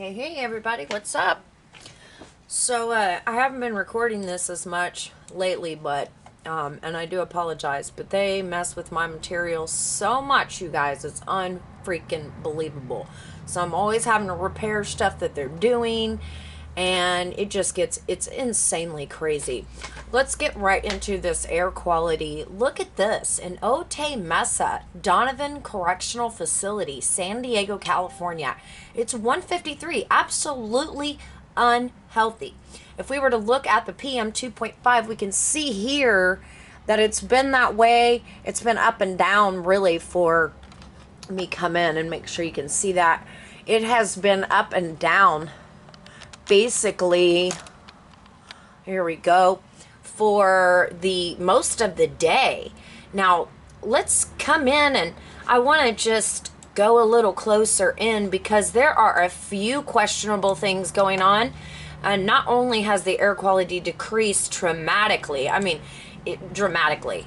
Hey everybody, what's up? So I haven't been recording this as much lately, but and I do apologize, but they mess with my material so much, you guys. It's unfreaking believable. So I'm always having to repair stuff that they're doing, and it's insanely crazy. Let's get right into this air quality. Look at this. In Otay Mesa, Donovan Correctional Facility, San Diego, California. It's 153. Absolutely unhealthy. If we were to look at the PM 2.5, we can see here that it's been that way. It's been up and down really for me. Come in and make sure you can see that. It has been up and down basically. Here we go. For the most of the day. Now, let's come in and I want to just go a little closer in because there are a few questionable things going on. And not only has the air quality decreased dramatically, dramatically.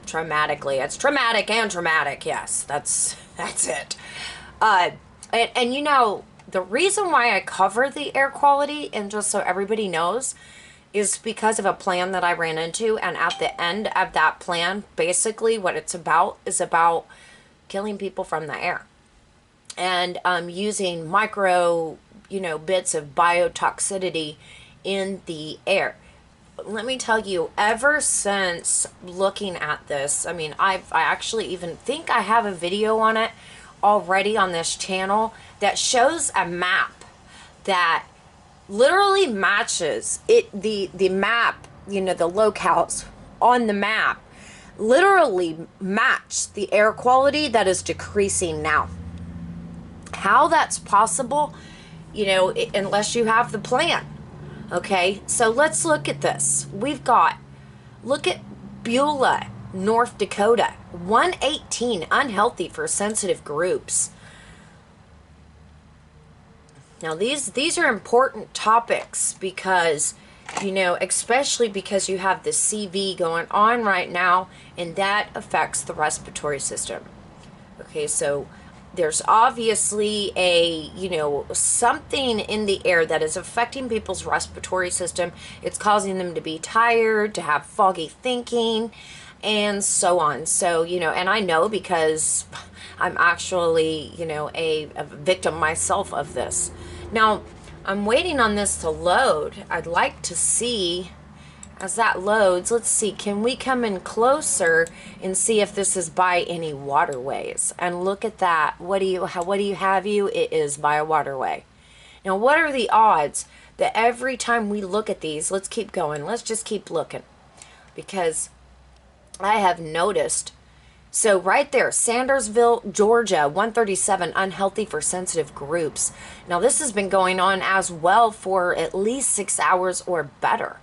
It's traumatic and traumatic. Yes, that's it. And you know, the reason why I cover the air quality, and just so everybody knows, is because of a plan that I ran into. And at the end of that plan, basically what it's about is about killing people from the air. And using micro, bits of biotoxicity in the air. Let me tell you, ever since looking at this, I actually even think I have a video on it already on this channel that shows a map that literally matches it. The map, the locales on the map literally match the air quality that is decreasing now. How that's possible, unless you have the plan. Okay, so let's look at this. Look at Beulah, North Dakota, 118, unhealthy for sensitive groups. Now these are important topics because, especially because you have the CV going on right now, and that affects the respiratory system. Okay, so there's obviously something in the air that is affecting people's respiratory system. It's causing them to be tired, to have foggy thinking, and so on. So, and I know because I'm actually, a victim myself of this. Now, I'm waiting on this to load. I'd like to see, as that loads, let's see, can we come in closer and see if this is by any waterways? And look at that. What do you have? It is by a waterway. Now, what are the odds that every time we look at these, let's keep going. Let's just keep looking. Because I have noticed, so right there, Sandersville, Georgia, 137, unhealthy for sensitive groups. Now, this has been going on as well for at least 6 hours or better.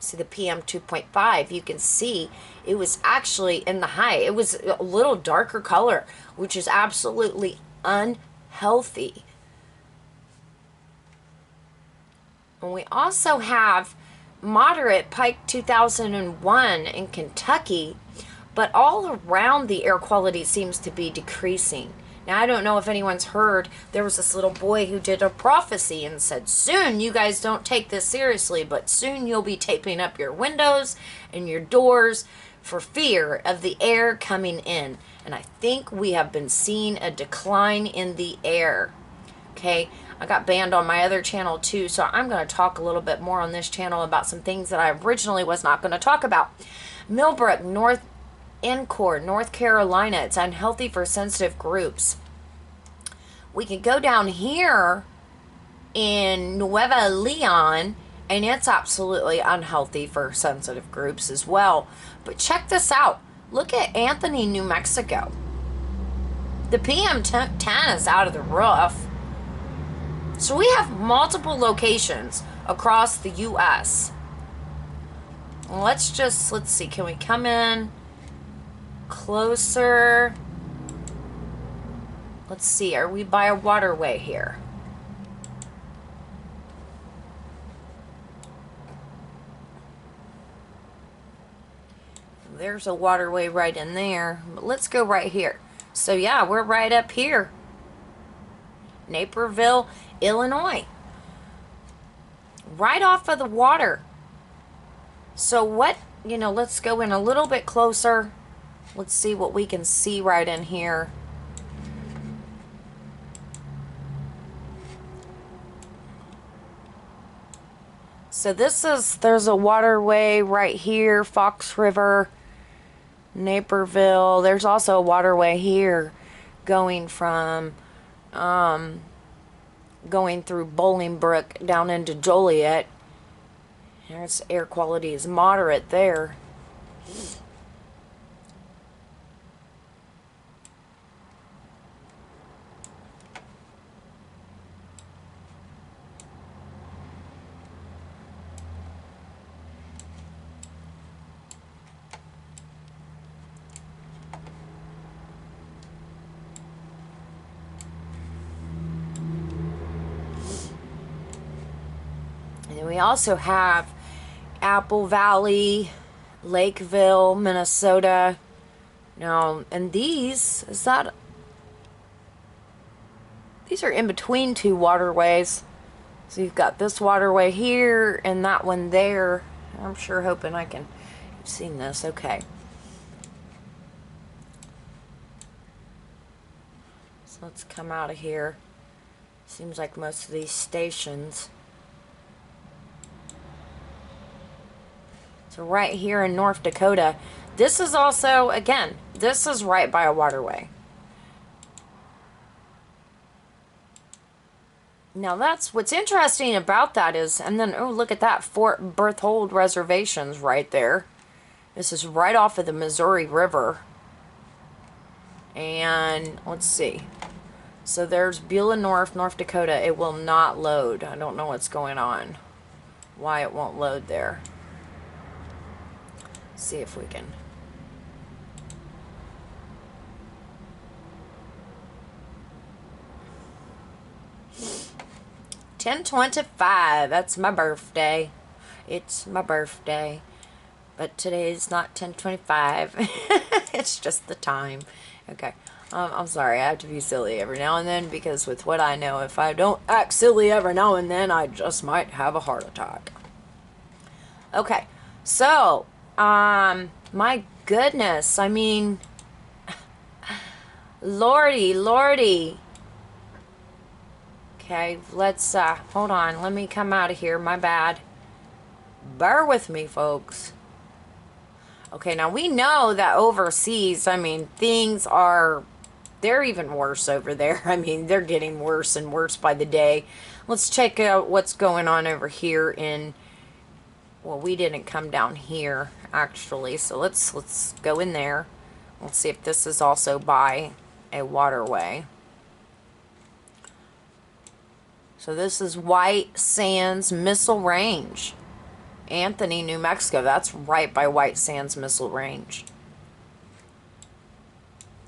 See the PM 2.5, you can see it was actually in the high. It was a little darker color, which is absolutely unhealthy. And we also have moderate Pike 2001 in Kentucky, but all around the air quality seems to be decreasing. Now, I don't know if anyone's heard, there was this little boy who did a prophecy and said, soon, you guys don't take this seriously, but soon you'll be taping up your windows and your doors for fear of the air coming in. And I think we have been seeing a decline in the air. Okay, I got banned on my other channel too, so I'm going to talk a little bit more on this channel about some things that I originally was not going to talk about. Millbrook, North Carolina, it's unhealthy for sensitive groups. We can go down here in Nueva Leon, and it's absolutely unhealthy for sensitive groups as well. But check this out. Look at Anthony, New Mexico. The PM 10 is out of the roof. So we have multiple locations across the U.S. Let's see, can we come in closer? Let's see, are we by a waterway here? There's a waterway right in there, but let's go right here. So yeah, we're right up here. Naperville, Illinois. Right off of the water. So what, let's go in a little bit closer. Let's see what we can see right in here. So there's a waterway right here, Fox River, Naperville. There's also a waterway here going from, going through Bolingbrook down into Joliet. There's air quality is moderate there. And we also have Apple Valley, Lakeville, Minnesota. Now, and these are in between two waterways. So you've got this waterway here and that one there. I'm sure hoping you've seen this. Okay. So let's come out of here. Seems like most of these stations. So right here in North Dakota, this is also, again, this is right by a waterway. Now that's what's interesting about that is, and then, oh, look at that, Fort Berthold Reservation's right there. This is right off of the Missouri River. And let's see. So there's Beulah North, North Dakota. It will not load. I don't know what's going on. Why it won't load there. See if we can. $10:25. That's my birthday. It's my birthday. But today's not 10:25. It's just the time. Okay. I'm sorry. I have to be silly every now and then because with what I know, if I don't act silly every now and then, I just might have a heart attack. Okay. So, my goodness. I mean, Lordy. Okay, let's, hold on. Let me come out of here. My bad. Bear with me, folks. Okay, now we know that overseas, I mean, they're even worse over there. I mean, they're getting worse and worse by the day. Let's check out what's going on over here in, well, we didn't come down here, actually. So let's go in there. Let's see if this is also by a waterway. So this is White Sands Missile Range. Anthony, New Mexico. That's right by White Sands Missile Range.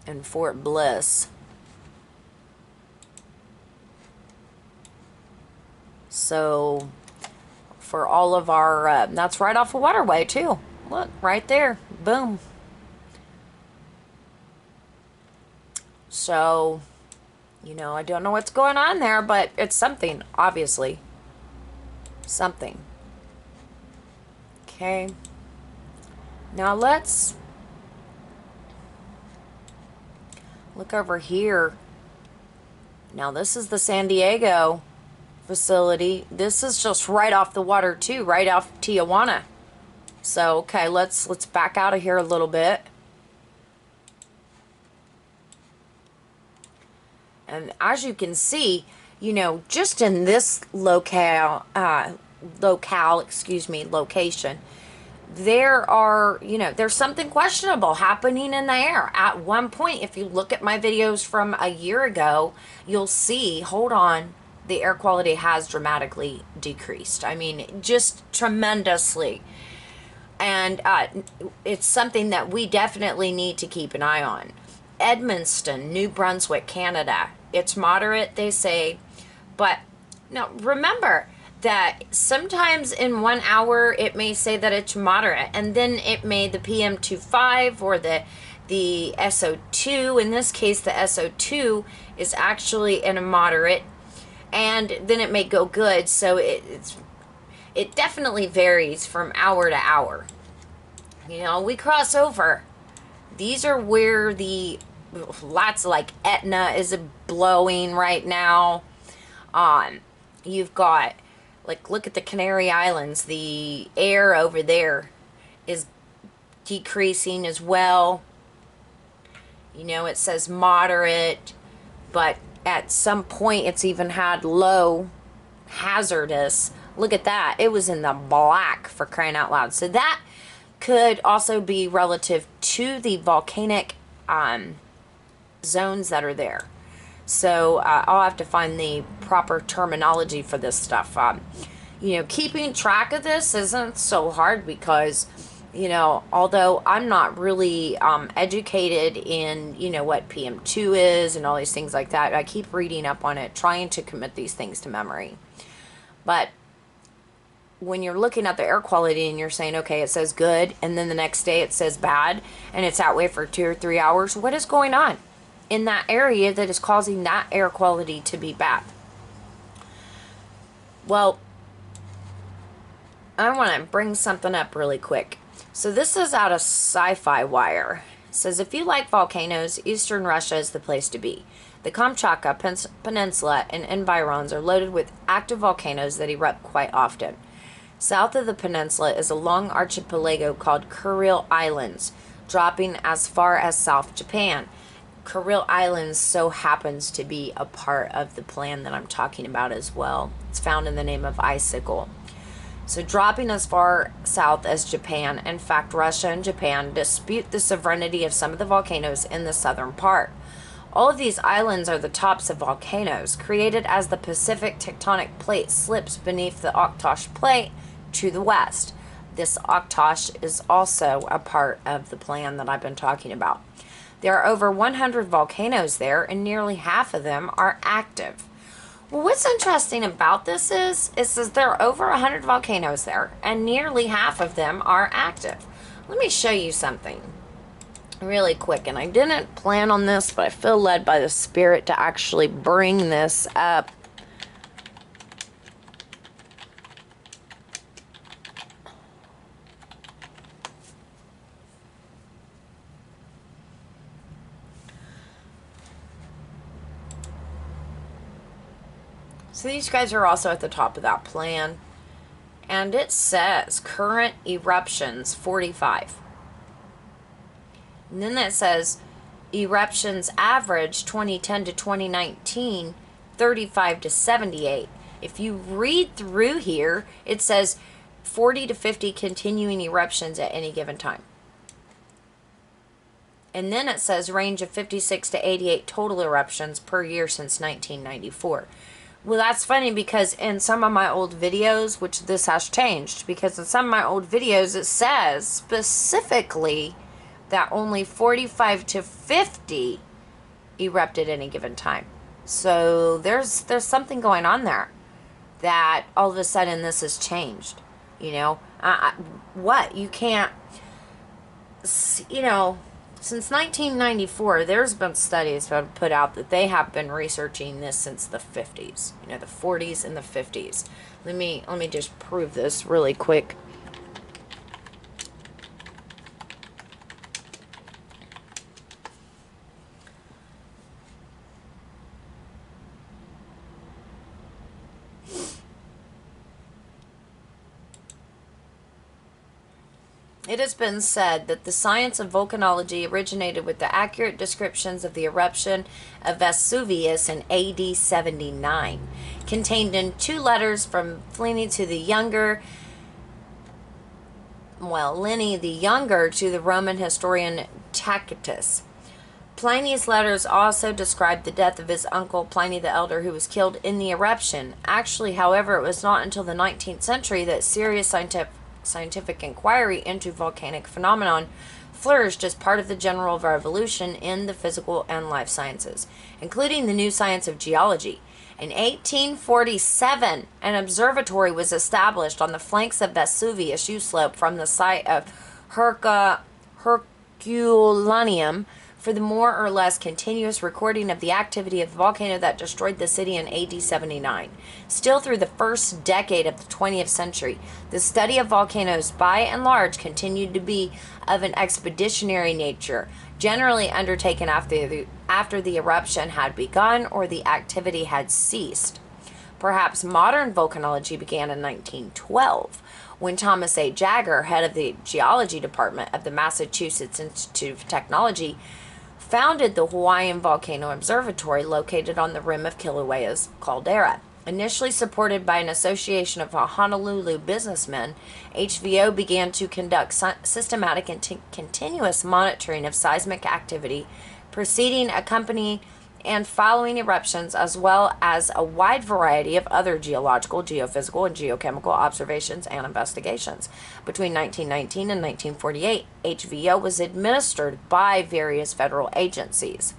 And Fort Bliss. So, for all of our, that's right off a waterway too. Look, right there. Boom. So, I don't know what's going on there, but it's something, obviously. Something. Okay. Now let's look over here. Now this is the San Diego facility. This is just right off the water too, right off Tijuana. So, okay, let's back out of here a little bit. And as you can see, just in this location, there are, there's something questionable happening in the air. At one point, if you look at my videos from a year ago, you'll see, hold on, the air quality has dramatically decreased. I mean, just tremendously. And it's something that we definitely need to keep an eye on. Edmundston, New Brunswick, Canada. It's moderate, they say. But now remember that sometimes in 1 hour it may say that it's moderate, and then it may the PM2.5 or the SO2. In this case, the SO2 is actually in a moderate, and then it may go good. So it definitely varies from hour to hour. You know, we cross over. These are where the lots like Etna is blowing right now. You've got, like, look at the Canary Islands. The air over there is decreasing as well. You know, it says moderate, but at some point it's even had low hazardous. Look at that. It was in the black, for crying out loud. So that could also be relative to the volcanic zones that are there. So I'll have to find the proper terminology for this stuff. You know, keeping track of this isn't so hard because, you know, although I'm not really educated in, you know, what PM2 is and all these things like that, I keep reading up on it, trying to commit these things to memory. But when you're looking at the air quality and you're saying, okay, it says good, and then the next day it says bad, and it's that way for 2 or 3 hours, what is going on in that area that is causing that air quality to be bad? Well, I want to bring something up really quick. So this is out of Sci-Fi Wire. It says, if you like volcanoes, Eastern Russia is the place to be. The Kamchatka Peninsula and environs are loaded with active volcanoes that erupt quite often. South of the peninsula is a long archipelago called Kuril Islands, dropping as far as South Japan. Kuril Islands so happens to be a part of the plan that I'm talking about as well. It's found in the name of Icicle. So dropping as far south as Japan. In fact, Russia and Japan dispute the sovereignty of some of the volcanoes in the southern part. All of these islands are the tops of volcanoes, created as the Pacific tectonic plate slips beneath the Aktosh plate to the west. This Aktosh is also a part of the plan that I've been talking about. There are over 100 volcanoes there, and nearly half of them are active. Well, what's interesting about this is, it says there are over 100 volcanoes there, and nearly half of them are active. Let me show you something really quick, and I didn't plan on this, but I feel led by the Spirit to actually bring this up. So these guys are also at the top of that plan. And it says current eruptions 45. And then that says eruptions average 2010 to 2019 35 to 78. If you read through here, it says 40 to 50 continuing eruptions at any given time. And then it says range of 56 to 88 total eruptions per year since 1994. Well, that's funny because in some of my old videos, which this has changed, because in some of my old videos it says specifically that only 45 to 50 erupt at any given time. So there's something going on there that all of a sudden this has changed. You know, what? You can't, you know, since 1994, there's been studies that have put out that they have been researching this since the 50s. You know, the 40s and the 50s. Let me just prove this really quick. It has been said that the science of volcanology originated with the accurate descriptions of the eruption of Vesuvius in AD 79, contained in 2 letters from Pliny to the Younger, Pliny the Younger to the Roman historian Tacitus. Pliny's letters also described the death of his uncle Pliny the Elder, who was killed in the eruption. Actually, however, it was not until the 19th century that serious scientific inquiry into volcanic phenomenon flourished as part of the general revolution in the physical and life sciences, including the new science of geology. In 1847, an observatory was established on the flanks of Vesuvius U-slope from the site of Herculaneum for the more or less continuous recording of the activity of the volcano that destroyed the city in AD 79. Still through the first decade of the 20th century, the study of volcanoes by and large continued to be of an expeditionary nature, generally undertaken after the eruption had begun or the activity had ceased. Perhaps modern volcanology began in 1912, when Thomas A. Jagger, head of the geology department of the Massachusetts Institute of Technology, founded the Hawaiian Volcano Observatory located on the rim of Kilauea's caldera. Initially supported by an association of Honolulu businessmen, HVO began to conduct systematic and continuous monitoring of seismic activity preceding, accompanying, and following eruptions, as well as a wide variety of other geological, geophysical, and geochemical observations and investigations. Between 1919 and 1948, HVO was administered by various federal agencies.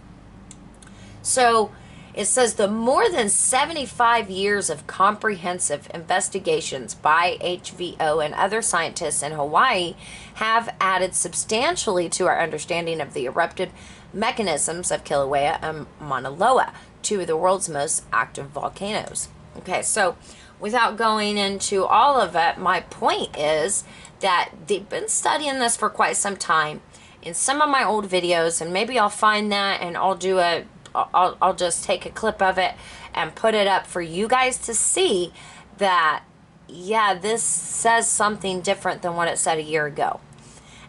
So it says the more than 75 years of comprehensive investigations by HVO and other scientists in Hawaii have added substantially to our understanding of the eruptive mechanisms of Kilauea and Mauna Loa, two of the world's most active volcanoes. Okay, so without going into all of it, my point is that they've been studying this for quite some time. In some of my old videos, and maybe I'll find that and I'll just take a clip of it and put it up for you guys to see that, yeah, this says something different than what it said a year ago.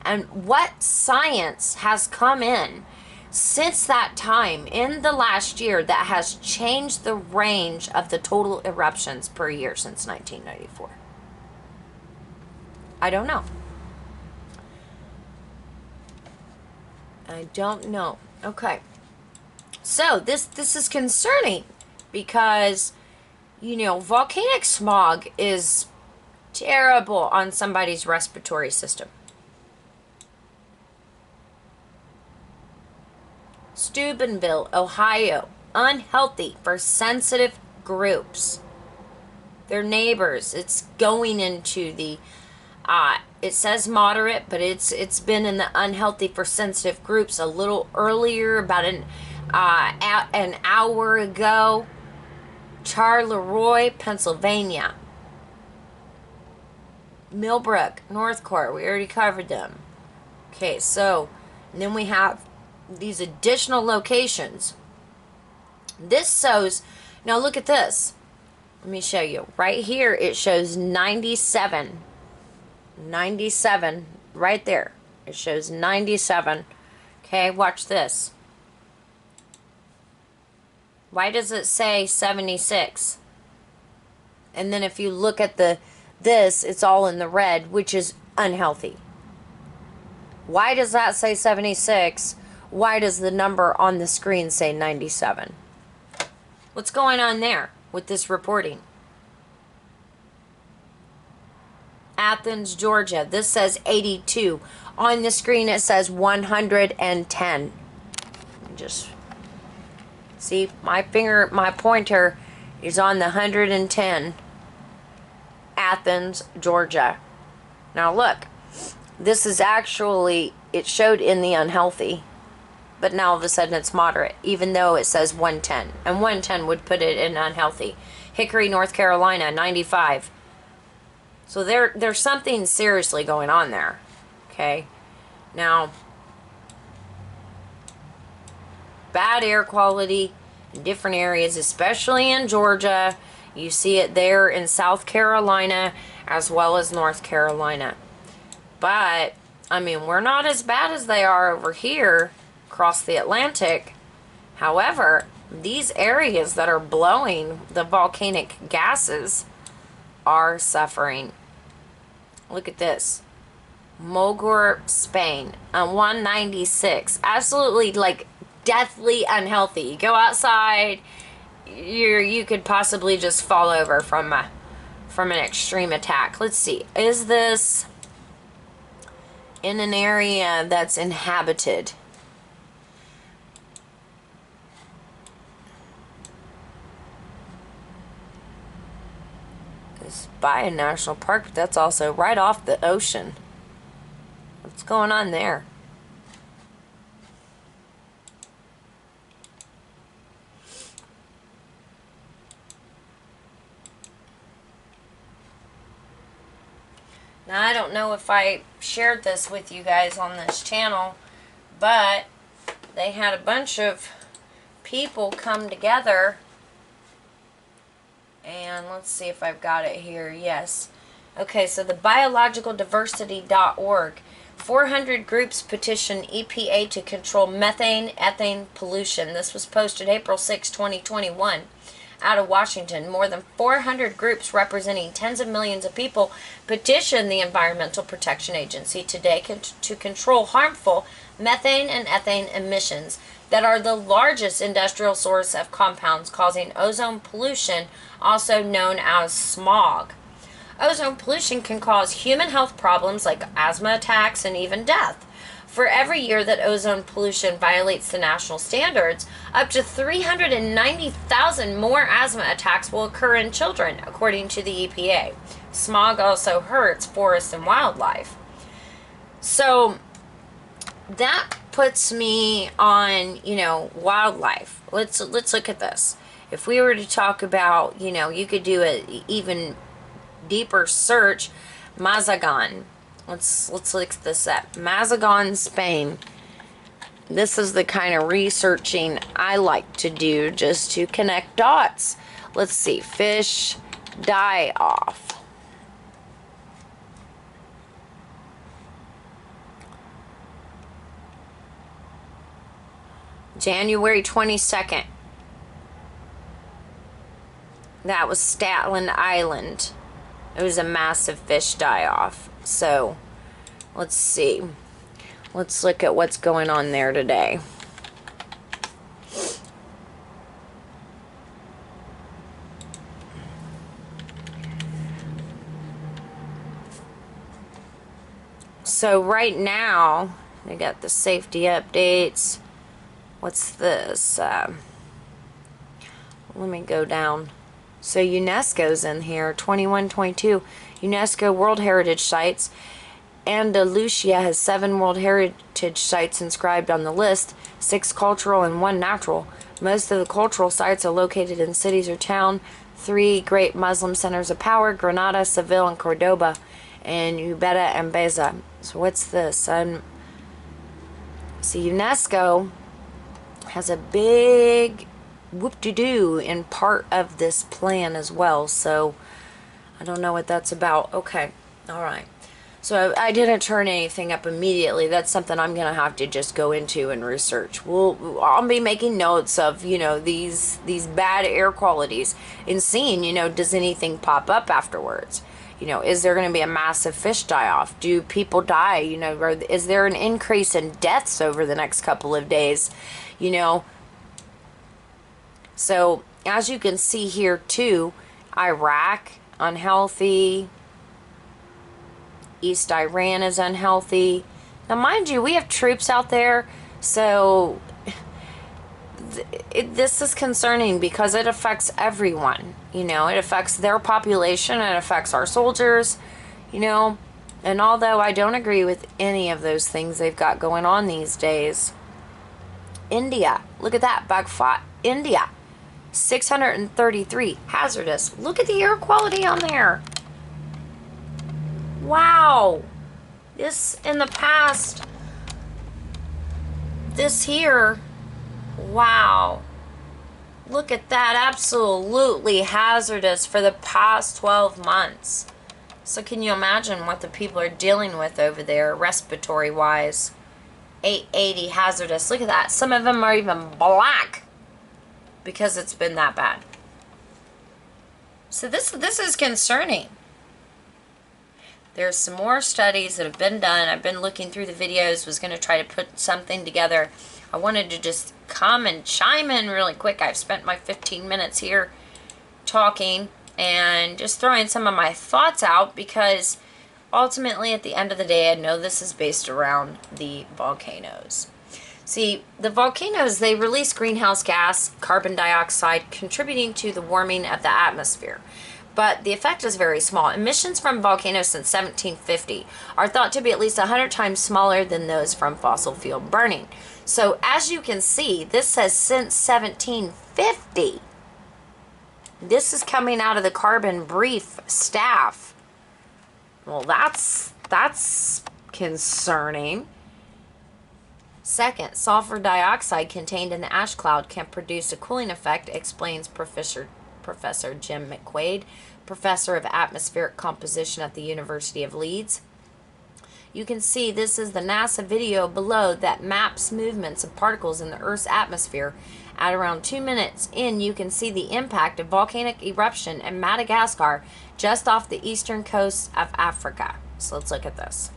And what science has come in since that time in the last year that has changed the range of the total eruptions per year since 1994? I don't know. I don't know. Okay. So this is concerning because, you know, volcanic smog is terrible on somebody's respiratory system. Steubenville, Ohio, unhealthy for sensitive groups. Their neighbors. It's going into the, it says moderate, but it's been in the unhealthy for sensitive groups a little earlier, about an hour ago. Charleroi, Pennsylvania. Millbrook, Northcourt, we already covered them. Okay, so, and then we have these additional locations. This shows, now look at this. Let me show you. Right here, it shows 97. 97, right there. It shows 97. Okay, watch this. Why does it say 76? And then if you look at this, it's all in the red, which is unhealthy. Why does that say 76? Why does the number on the screen say 97? What's going on there with this reporting? Athens, Georgia. This says 82. On the screen it says 110. Just see, my pointer is on the 110. Athens, Georgia. Now look, this is actually, it showed in the unhealthy, but now all of a sudden it's moderate, even though it says 110. And 110 would put it in unhealthy. Hickory, North Carolina, 95. So there's something seriously going on there. Okay. Now, bad air quality in different areas, especially in Georgia. You see it there in South Carolina as well as North Carolina. But, I mean, we're not as bad as they are over here across the Atlantic. However, these areas that are blowing the volcanic gases are suffering. Look at this. Mogur, Spain, 196. Absolutely, like, deathly unhealthy. You go outside, you could possibly just fall over from an extreme attack. Let's see. Is this in an area that's inhabited? It's by a national park, but that's also right off the ocean. What's going on there? Now, I don't know if I shared this with you guys on this channel, but they had a bunch of people come together, and let's see if I've got it here. Yes. Okay, so the biologicaldiversity.org. 400 groups petition EPA to control methane, ethane pollution. This was posted April 6, 2021. Out of Washington, more than 400 groups representing tens of millions of people petitioned the Environmental Protection Agency today to control harmful methane and ethane emissions that are the largest industrial source of compounds causing ozone pollution, also known as smog. Ozone pollution can cause human health problems like asthma attacks and even death. For every year that ozone pollution violates the national standards, up to 390,000 more asthma attacks will occur in children, according to the EPA. Smog also hurts forests and wildlife. So that puts me on, wildlife. Let's look at this. If we were to talk about, you could do an even deeper search, Mazagan. Let's look this up. Mazagan, Spain. This is the kind of researching I like to do just to connect dots. Let's see. Fish die off. January 22nd. That was Statland Island. It was a massive fish die-off. So, let's see. Let's look at what's going on there today. So, right now, they got the safety updates. What's this? Let me go down. So UNESCO's in here, 2122. UNESCO World Heritage Sites. Andalusia has 7 World Heritage Sites inscribed on the list, 6 cultural and 1 natural. Most of the cultural sites are located in cities or town. 3 great Muslim centers of power, Granada, Seville, and Cordoba, and Ubeda and Baeza. So what's this? So UNESCO has a big whoop-de-doo in part of this plan as well, so I don't know what that's about. Okay, all right. So I didn't turn anything up immediately. That's something I'm gonna have to just go into and research. I'll be making notes of these bad air qualities and seeing does anything pop up afterwards. Is there going to be a massive fish die-off? Do people die? Or is there an increase in deaths over the next couple of days? So, as you can see here too, Iraq, unhealthy. East Iran is unhealthy. Now, mind you, we have troops out there, so this is concerning because it affects everyone. It affects their population, it affects our soldiers, and although I don't agree with any of those things they've got going on these days. India, look at that, Bagfat, India, 633, hazardous. Look at the air quality on there. Wow. This in the past, this here, wow. Look at that, absolutely hazardous for the past 12 months. So can you imagine what the people are dealing with over there, respiratory wise? 880 hazardous. Look at that. Some of them are even black because it's been that bad. So this is concerning. There's some more studies that have been done. I've been looking through the videos, was going to try to put something together. I wanted to just come and chime in really quick. I've spent my 15 minutes here talking and just throwing some of my thoughts out because ultimately at the end of the day, I know this is based around the volcanoes. See, the volcanoes, they release greenhouse gas, carbon dioxide, contributing to the warming of the atmosphere. But the effect is very small. Emissions from volcanoes since 1750 are thought to be at least 100 times smaller than those from fossil fuel burning. So as you can see, this says since 1750. This is coming out of the Carbon Brief staff. Well, that's concerning. Second, sulfur dioxide contained in the ash cloud can produce a cooling effect, explains Professor Jim McQuaid, professor of atmospheric composition at the University of Leeds. You can see this is the NASA video below that maps movements of particles in the Earth's atmosphere. At around 2 minutes in, you can see the impact of volcanic eruption in Madagascar, just off the eastern coast of Africa. So let's look at this.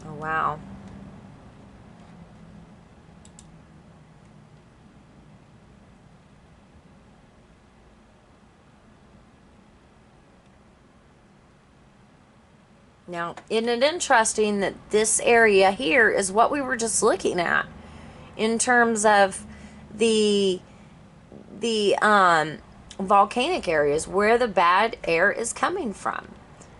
Oh, wow. Now, isn't it interesting that this area here is what we were just looking at in terms of the volcanic areas where the bad air is coming from.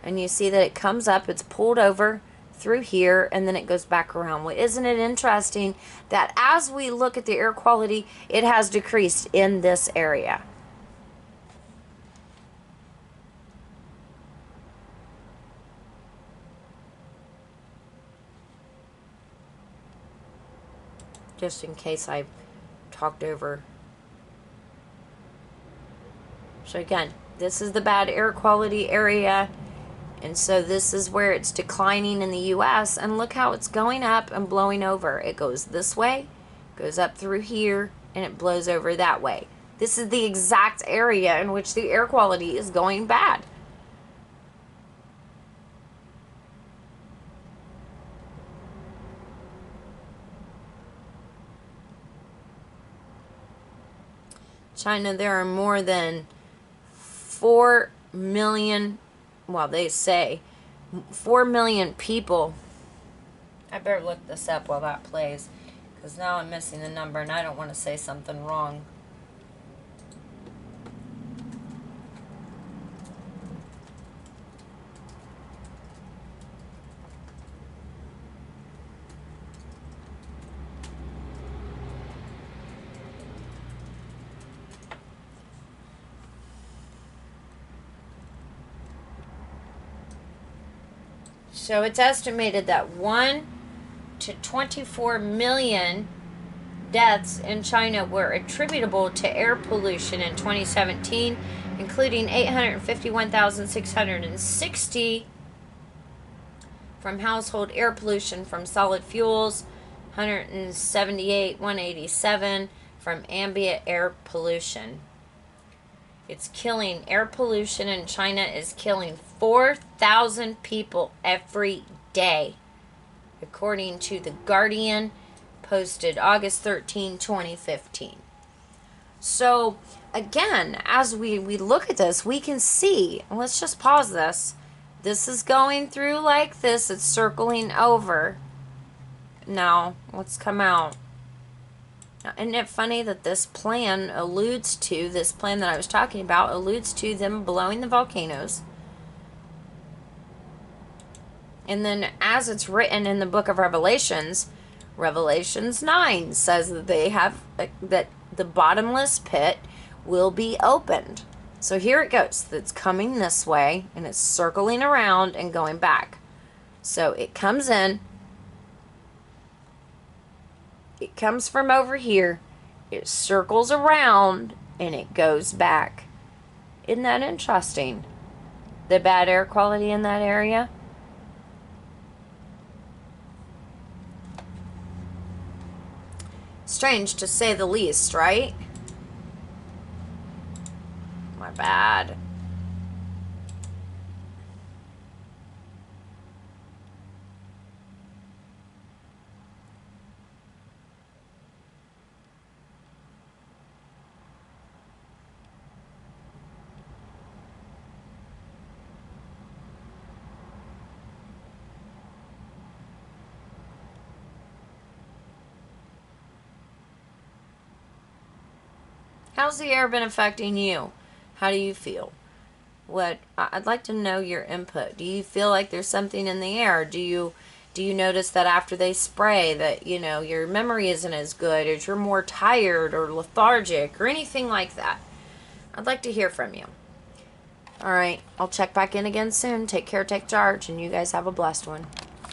And you see that it comes up, it's pulled over through here, and then it goes back around. Well, isn't it interesting that as we look at the air quality, it has decreased in this area? Just in case I talked over. So again, this is the bad air quality area, and so this is where it's declining in the US, and look how it's going up and blowing over. It goes this way, goes up through here, and it blows over that way. This is the exact area in which the air quality is going bad. China, there are more than 4 million, well, they say 4 million people. I better look this up while that plays, because now I'm missing the number and I don't want to say something wrong. So it's estimated that 1 to 24 million deaths in China were attributable to air pollution in 2017, including 851,660 from household air pollution from solid fuels, 178,187 from ambient air pollution. It's killing, air pollution in China is killing 4,000 people every day, according to The Guardian, posted August 13, 2015. So, again, as we look at this, we can see, and let's just pause this. This is going through like this, it's circling over. Now, let's come out. Now, isn't it funny that this plan that I was talking about, alludes to them blowing the volcanoes? And then as it's written in the book of Revelations, Revelations 9 says that that the bottomless pit will be opened. So here it goes. It's coming this way, and it's circling around and going back. So it comes in. It comes from over here, it circles around, and it goes back. Isn't that interesting? The bad air quality in that area. Strange to say the least, right? My bad. How's the air been affecting you? How do you feel? I'd like to know your input. Do you feel like there's something in the air? Do you Do you notice that after they spray that, you know, your memory isn't as good, or you're more tired or lethargic or anything like that? I'd like to hear from you. All right, I'll check back in again soon. Take care, take charge, and you guys have a blessed one.